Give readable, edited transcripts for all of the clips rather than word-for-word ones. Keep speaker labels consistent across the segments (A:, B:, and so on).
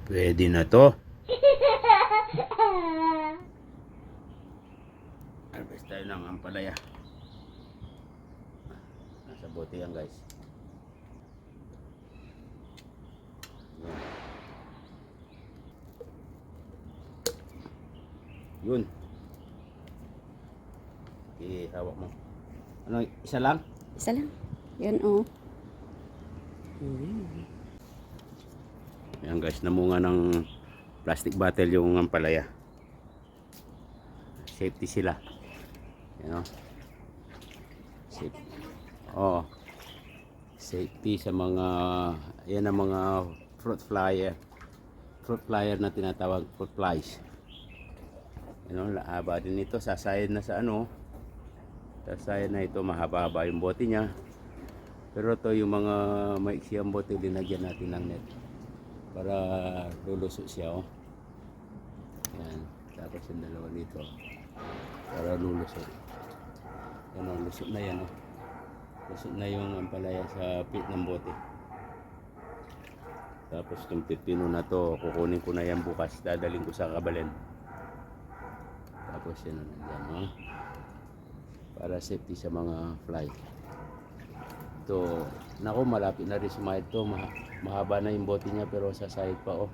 A: Pwede na to. Harvest tayo ng ampalaya. Nasa bote yan, guys. Yan. Yun. Okay, hawak mo. Ano, isa lang?
B: Isa lang. Yan oh.
A: Yan guys, namunga ng plastic bottle yung ampalaya. Safety sila. Yan o. Safety. Oh. Safety sa mga, yan ang mga fruit flyer. Fruit flyer na tinatawag fruit flies. Yan o, lahaba din ito. Sasayad na sa ano. Sasayad na ito. Mahaba-haba yung bote niya. Pero ito yung mga maiksi ang bote, linagyan natin ng net. Para lulusot siya oh. Yan. Tapos yung dalawa dito. Para lulusot. Yan oh, lusot na yan oh. Lusot na yung ampalaya sa pit ng bote. Tapos itong pipino na to, kukunin ko na yan bukas. Dadaling ko sa Kabalen. Tapos yan oh, nandyan oh. Para safety sa mga fly. Ito, naku, malapit na rin sumahid to. Mahaba na yung bote niya pero sa side pa oh.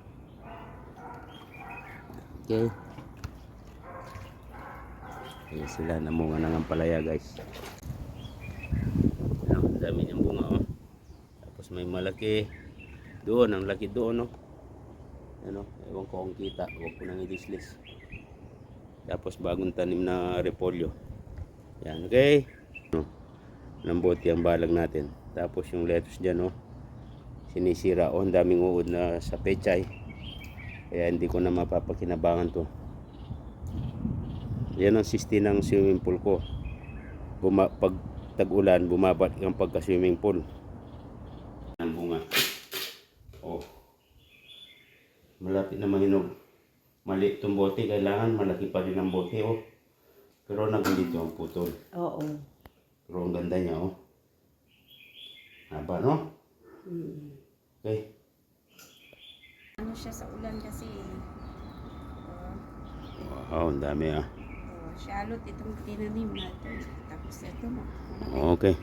A: Okay. Ayan sila, namunga ng ampalaya guys. Ayan, ang dami niyang bunga oh. Tapos may malaki doon, ang laki doon oh. Ano, ewan ko kung kita, huwag ko nang i-dislis. Tapos bagong tanim na repolyo. Yan, okay. Ng bote ang balag natin. Tapos yung lettuce dyan oh, sinisira oh, ang daming uod na sa pechay. Kaya hindi ko na mapapakinabangan to. Yan ang sistem ng swimming pool ko. Pag tag-ulan, bumabat yung pagka swimming pool. Ang bunga oh, malapit na mahinog. Maliit itong bote, kailangan malaki pa rin ang bote oh. Pero nagdito ang putol.
B: Oo.
A: Pero ang ganda niya oh. Haba no? Okay.
B: Ano siya sa ulan kasi.
A: Wow, ang dami ah.
B: Shalot itong tinanim natin. Tapos ito.
A: Okay.